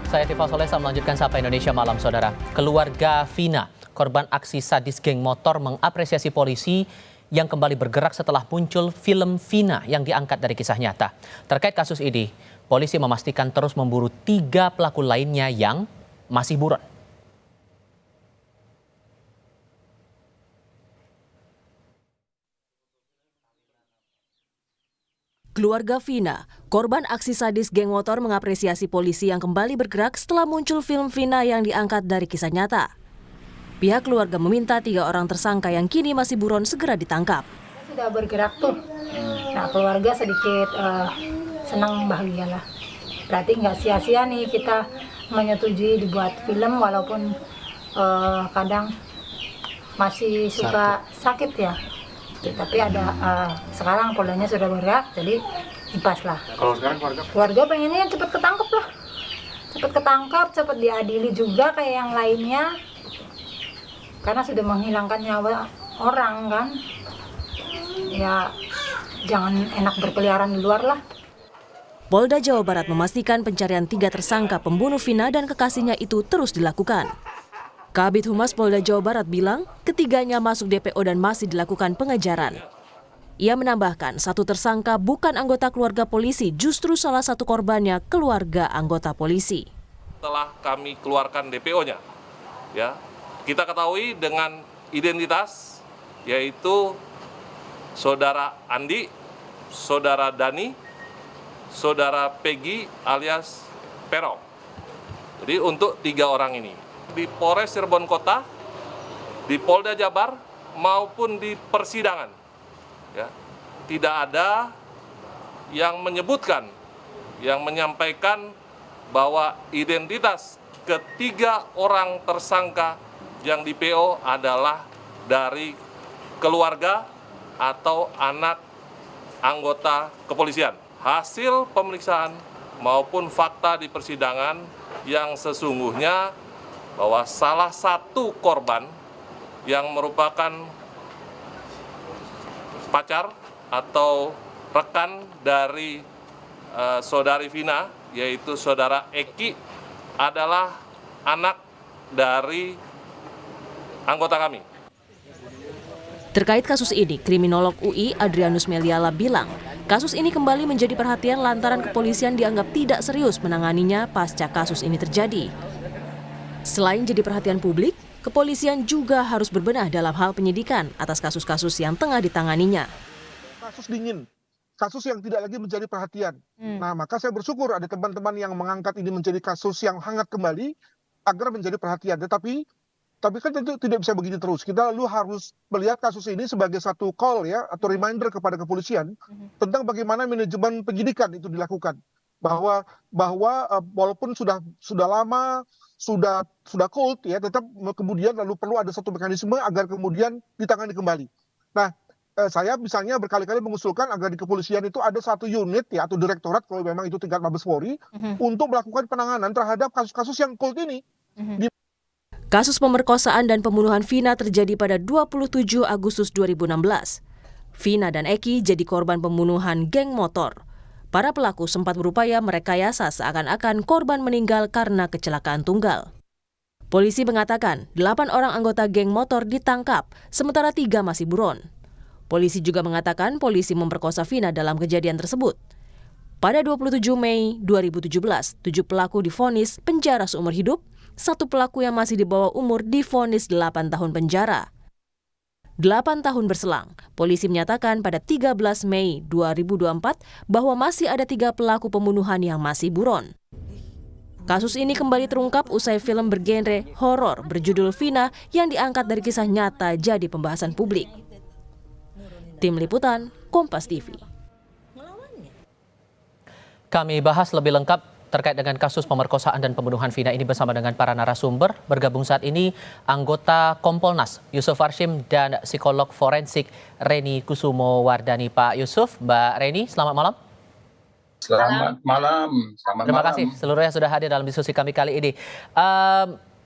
Saya Tifal Solesa melanjutkan Sapa Indonesia Malam, Saudara. Keluarga Vina, korban aksi sadis geng motor, mengapresiasi polisi yang kembali bergerak setelah muncul film Vina yang diangkat dari kisah nyata. Terkait kasus ini, polisi memastikan terus memburu 3 pelaku lainnya yang masih buron. Keluarga Vina, korban aksi sadis geng motor, mengapresiasi polisi yang kembali bergerak setelah muncul film Vina yang diangkat dari kisah nyata. Pihak keluarga meminta 3 orang tersangka yang kini masih buron segera ditangkap. Sudah bergerak tuh, nah keluarga sedikit senang, bahagia lah. Berarti nggak sia-sia nih kita menyetujui dibuat film walaupun kadang masih suka sakit ya. Tapi ada sekarang poldanya sudah bergerak, jadi impas lah. Kalau sekarang keluarga pengennya cepet ketangkep lah, cepet ketangkap, cepet diadili juga kayak yang lainnya, karena sudah menghilangkan nyawa orang kan. Ya jangan enak berkeliaran di luar lah. Polda Jawa Barat memastikan pencarian 3 tersangka pembunuh Vina dan kekasihnya itu terus dilakukan. Kabid Humas Polda Jawa Barat bilang ketiganya masuk DPO dan masih dilakukan pengejaran. Ia menambahkan 1 tersangka bukan anggota keluarga polisi, justru salah satu korbannya keluarga anggota polisi. Setelah kami keluarkan DPO-nya, ya, kita ketahui dengan identitas yaitu Saudara Andi, Saudara Dani, Saudara Peggy alias Pero. Jadi untuk 3 orang ini. Di Polres Cirebon Kota, di Polda Jabar, maupun di persidangan, ya, tidak ada yang menyebutkan, yang menyampaikan bahwa identitas ketiga orang tersangka yang di PO adalah dari keluarga atau anak anggota kepolisian. Hasil pemeriksaan maupun fakta di persidangan yang sesungguhnya bahwa salah satu korban yang merupakan pacar atau rekan dari saudari Vina, yaitu saudara Eki, adalah anak dari anggota kami. Terkait kasus ini, kriminolog UI Adrianus Meliala bilang, kasus ini kembali menjadi perhatian lantaran kepolisian dianggap tidak serius menanganinya pasca kasus ini terjadi. Selain jadi perhatian publik, kepolisian juga harus berbenah dalam hal penyidikan atas kasus-kasus yang tengah ditanganinya. kasus dingin, kasus yang tidak lagi menjadi perhatian. Nah, maka saya bersyukur ada teman-teman yang mengangkat ini menjadi kasus yang hangat kembali agar menjadi perhatian. Tetapi kan tentu tidak bisa begini terus. Kita lalu harus melihat kasus ini sebagai satu call ya atau reminder kepada kepolisian tentang bagaimana manajemen penyidikan itu dilakukan. Bahwa walaupun sudah lama, sudah cold ya, tetap kemudian lalu perlu ada satu mekanisme agar kemudian ditangani kembali. Nah, saya misalnya berkali-kali mengusulkan agar di kepolisian itu ada satu unit ya atau direktorat kalau memang itu tingkat Mabes Polri untuk melakukan penanganan terhadap kasus-kasus yang cold ini. Kasus pemerkosaan dan pembunuhan Vina terjadi pada 27 Agustus 2016. Vina dan Eki jadi korban pembunuhan geng motor. Para pelaku sempat berupaya merekayasa seakan-akan korban meninggal karena kecelakaan tunggal. Polisi mengatakan 8 orang anggota geng motor ditangkap, sementara 3 masih buron. Polisi juga mengatakan polisi memperkosa Vina dalam kejadian tersebut. Pada 27 Mei 2017, 7 pelaku divonis penjara seumur hidup, 1 pelaku yang masih di bawah umur divonis 8 tahun penjara. 8 tahun berselang, polisi menyatakan pada 13 Mei 2024 bahwa masih ada 3 pelaku pembunuhan yang masih buron. Kasus ini kembali terungkap usai film bergenre horor berjudul Vina yang diangkat dari kisah nyata jadi pembahasan publik. Tim Liputan, Kompas TV. Kami bahas lebih lengkap terkait dengan kasus pemerkosaan dan pembunuhan Vina ini bersama dengan para narasumber. Bergabung saat ini anggota Kompolnas Yusuf Arsyim dan psikolog forensik Reni Kusumo Wardani. Pak Yusuf, Mbak Reni, selamat malam. Selamat malam. Terima kasih seluruhnya sudah hadir dalam diskusi kami kali ini.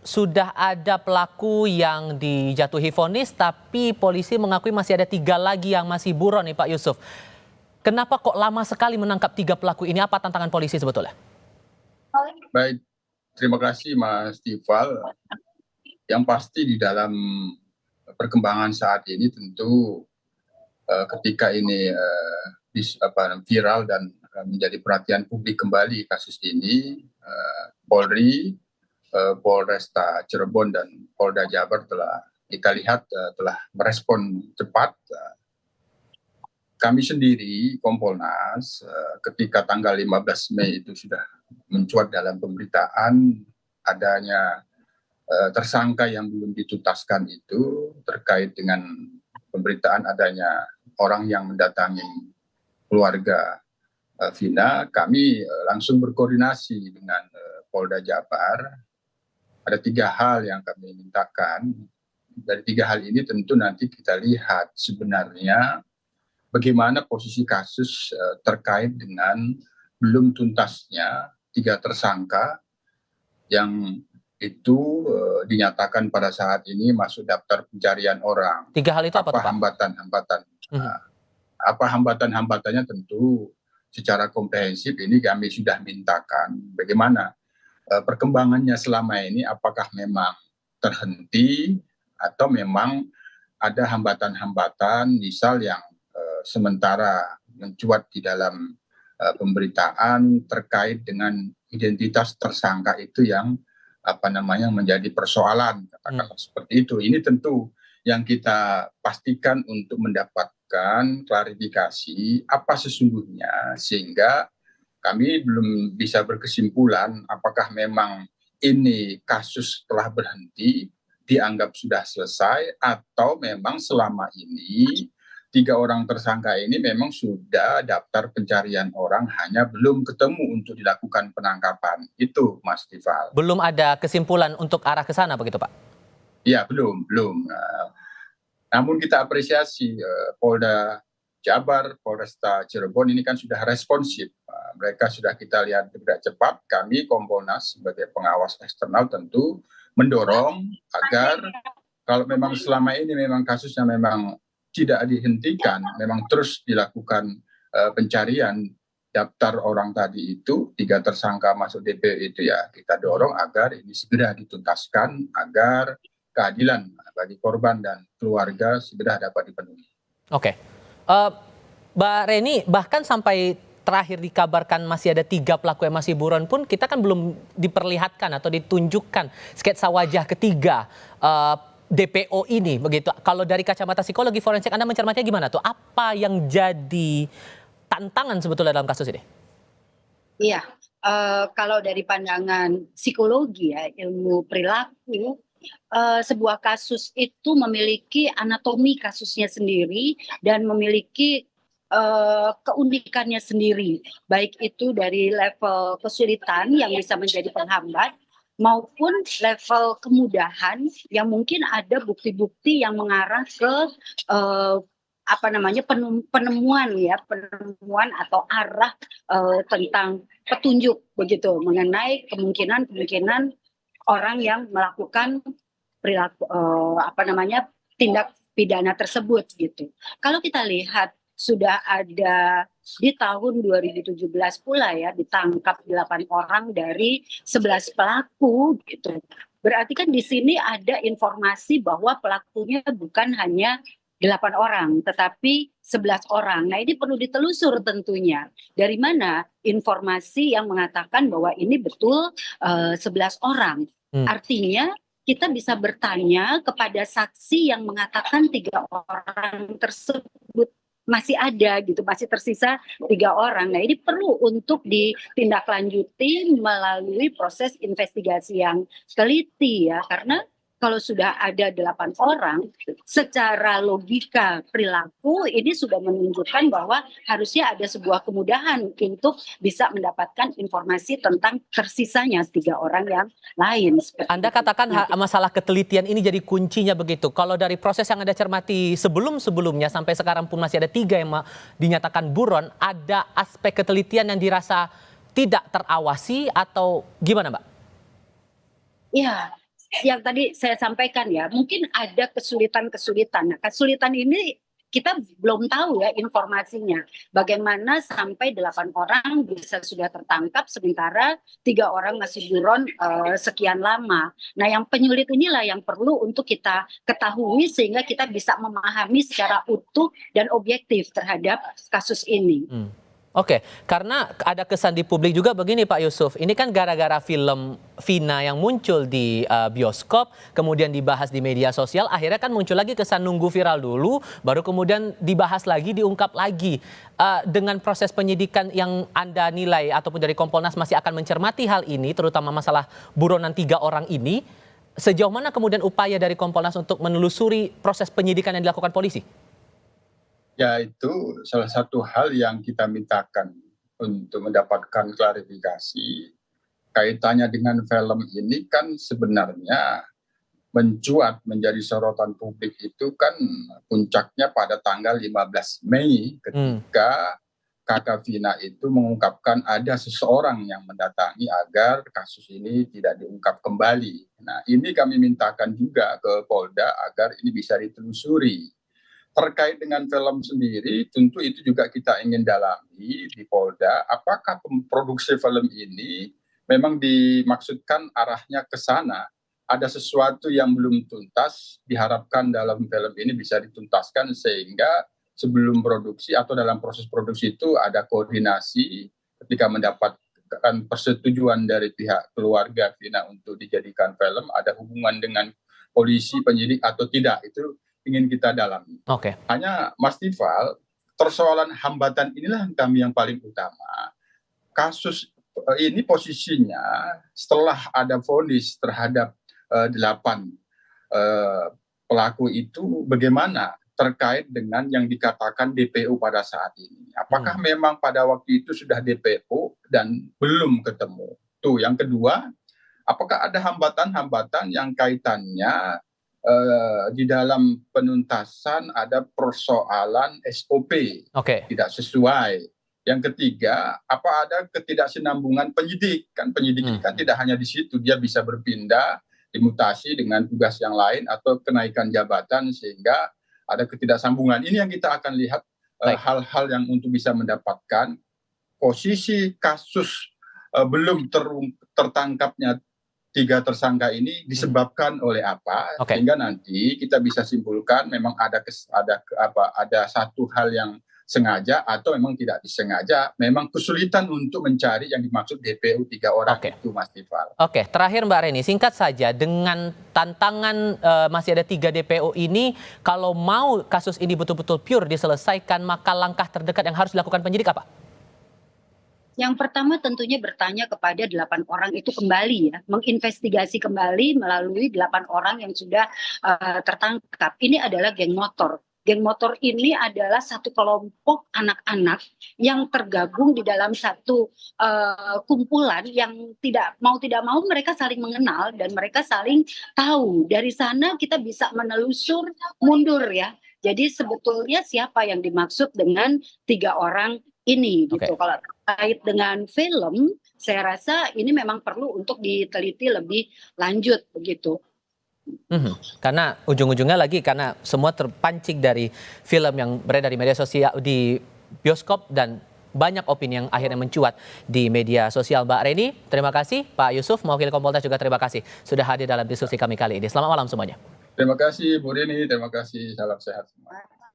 Sudah ada pelaku yang dijatuhi vonis, tapi polisi mengakui masih ada 3 lagi yang masih buron nih Pak Yusuf. Kenapa kok lama sekali menangkap 3 pelaku ini? Apa tantangan polisi sebetulnya? Baik, Terima kasih Mas Tifal. Yang pasti di dalam perkembangan saat ini tentu ketika ini viral dan menjadi perhatian publik kembali kasus ini, Polri, Polresta Cirebon dan Polda Jabar kita lihat telah merespon cepat. Kami sendiri Kompolnas ketika tanggal 15 Mei itu sudah mencuat dalam pemberitaan adanya tersangka yang belum dituntaskan itu terkait dengan pemberitaan adanya orang yang mendatangi keluarga Vina. Kami langsung berkoordinasi dengan Polda Jabar. Ada 3 hal yang kami mintakan. Dari 3 hal ini tentu nanti kita lihat sebenarnya bagaimana posisi kasus terkait dengan belum tuntasnya 3 tersangka yang itu dinyatakan pada saat ini masuk daftar pencarian orang. 3 hal itu apa, Pak? Hambatan-hambatan? Apa hambatan-hambatannya tentu secara komprehensif ini kami sudah mintakan bagaimana perkembangannya selama ini, apakah memang terhenti atau memang ada hambatan-hambatan misal yang sementara mencuat di dalam pemberitaan terkait dengan identitas tersangka itu yang menjadi persoalan, katakanlah seperti itu. Ini tentu yang kita pastikan untuk mendapatkan klarifikasi apa sesungguhnya, sehingga kami belum bisa berkesimpulan apakah memang ini kasus telah berhenti, dianggap sudah selesai, atau memang selama ini 3 orang tersangka ini memang sudah daftar pencarian orang, hanya belum ketemu untuk dilakukan penangkapan. Itu Mas Tifal. Belum ada kesimpulan untuk arah ke sana begitu, Pak? Ya, belum. Namun kita apresiasi Polda Jabar, Polresta Cirebon ini kan sudah responsif. Mereka sudah kita lihat bergerak cepat. Kami Kompolnas sebagai pengawas eksternal tentu mendorong agar kalau memang selama ini memang kasusnya memang tidak dihentikan, memang terus dilakukan pencarian daftar orang tadi itu, 3 tersangka masuk DPO itu, ya kita dorong agar ini segera dituntaskan agar keadilan bagi korban dan keluarga segera dapat dipenuhi. Oke. Mbak Reni, bahkan sampai terakhir dikabarkan masih ada 3 pelaku yang masih buron pun kita kan belum diperlihatkan atau ditunjukkan sketsa wajah ketiga DPO ini begitu. Kalau dari kacamata psikologi forensik Anda mencermatinya gimana tuh? Apa yang jadi tantangan sebetulnya dalam kasus ini? Iya, kalau dari pandangan psikologi ya, ilmu perilaku, sebuah kasus itu memiliki anatomi kasusnya sendiri dan memiliki keunikannya sendiri, baik itu dari level kesulitan yang bisa menjadi penghambat maupun level kemudahan yang mungkin ada bukti-bukti yang mengarah ke penemuan atau arah tentang petunjuk begitu mengenai kemungkinan orang yang melakukan perilaku tindak pidana tersebut gitu. Kalau kita lihat sudah ada di tahun 2017 pula ya ditangkap 8 orang dari 11 pelaku gitu. Berarti kan di sini ada informasi bahwa pelakunya bukan hanya 8 orang tetapi 11 orang. Nah, ini perlu ditelusur tentunya. Dari mana informasi yang mengatakan bahwa ini betul 11 orang. Artinya kita bisa bertanya kepada saksi yang mengatakan 3 orang tersebut masih ada gitu, masih tersisa 3 orang. Nah, ini perlu untuk ditindaklanjuti melalui proses investigasi yang teliti ya, karena kalau sudah ada 8 orang, secara logika perilaku ini sudah menunjukkan bahwa harusnya ada sebuah kemudahan untuk bisa mendapatkan informasi tentang tersisanya 3 orang yang lain. Anda katakan masalah ketelitian ini jadi kuncinya begitu. Kalau dari proses yang Anda cermati sebelum-sebelumnya sampai sekarang pun masih ada 3 yang dinyatakan buron, ada aspek ketelitian yang dirasa tidak terawasi atau gimana, Mbak? Ya, yang tadi saya sampaikan ya, mungkin ada kesulitan-kesulitan. Nah, kesulitan ini kita belum tahu ya informasinya. Bagaimana sampai 8 orang bisa sudah tertangkap sementara 3 orang masih buron sekian lama. Nah, yang penyulit inilah yang perlu untuk kita ketahui sehingga kita bisa memahami secara utuh dan objektif terhadap kasus ini. Oke, karena ada kesan di publik juga begini Pak Yusuf, ini kan gara-gara film Vina yang muncul di bioskop, kemudian dibahas di media sosial, akhirnya kan muncul lagi kesan nunggu viral dulu, baru kemudian dibahas lagi, diungkap lagi. Dengan proses penyidikan yang Anda nilai ataupun dari Kompolnas masih akan mencermati hal ini, terutama masalah buronan 3 orang ini, sejauh mana kemudian upaya dari Kompolnas untuk menelusuri proses penyidikan yang dilakukan polisi? Ya, itu salah satu hal yang kita mintakan untuk mendapatkan klarifikasi. Kaitannya dengan film ini kan sebenarnya mencuat menjadi sorotan publik itu kan puncaknya pada tanggal 15 Mei ketika Kakak Vina itu mengungkapkan ada seseorang yang mendatangi agar kasus ini tidak diungkap kembali. Nah, ini kami mintakan juga ke Polda agar ini bisa ditelusuri. Terkait dengan film sendiri, tentu itu juga kita ingin dalami di Polda, apakah produksi film ini memang dimaksudkan arahnya ke sana. Ada sesuatu yang belum tuntas, diharapkan dalam film ini bisa dituntaskan sehingga sebelum produksi atau dalam proses produksi itu ada koordinasi ketika mendapatkan persetujuan dari pihak keluarga Vina untuk dijadikan film, ada hubungan dengan polisi, penyidik atau tidak, itu ingin kita dalami. Oke. Hanya Mas Tifal, persoalan hambatan inilah yang paling utama. Kasus ini posisinya setelah ada vonis terhadap 8 pelaku itu bagaimana terkait dengan yang dikatakan DPO pada saat ini. Apakah memang pada waktu itu sudah DPO dan belum ketemu? Tuh, yang kedua, apakah ada hambatan-hambatan yang kaitannya di dalam penuntasan ada persoalan SOP tidak sesuai. Yang ketiga, apa ada ketidaksinambungan penyidik? Kan penyidik kan tidak hanya di situ, dia bisa berpindah, dimutasi dengan tugas yang lain atau kenaikan jabatan sehingga ada ketidaksambungan. Ini yang kita akan lihat hal-hal yang untuk bisa mendapatkan posisi kasus belum tertangkapnya 3 tersangka ini disebabkan oleh apa, sehingga nanti kita bisa simpulkan memang ada satu hal yang sengaja atau memang tidak disengaja, memang kesulitan untuk mencari yang dimaksud DPO 3 orang itu, Mas Tifal. Oke, terakhir Mbak Reni, singkat saja, dengan tantangan masih ada 3 DPO ini, kalau mau kasus ini betul-betul pure diselesaikan, maka langkah terdekat yang harus dilakukan penyidik apa? Yang pertama tentunya bertanya kepada 8 orang itu kembali ya, menginvestigasi kembali melalui 8 orang yang sudah tertangkap. Ini adalah geng motor. Geng motor ini adalah satu kelompok anak-anak yang tergabung di dalam satu kumpulan yang tidak mau mereka saling mengenal dan mereka saling tahu. Dari sana kita bisa menelusur mundur ya. Jadi sebetulnya siapa yang dimaksud dengan 3 orang ini gitu. Kalau terkait dengan film, saya rasa ini memang perlu untuk diteliti lebih lanjut begitu. Karena ujung-ujungnya lagi karena semua terpancing dari film yang beredar di media sosial di bioskop dan banyak opini yang akhirnya mencuat di media sosial. Mbak Reni, terima kasih. Pak Yusuf, mewakili Kompolnas juga terima kasih sudah hadir dalam diskusi kami kali ini. Selamat malam semuanya. Terima kasih Bu Reni, terima kasih, salam sehat semua.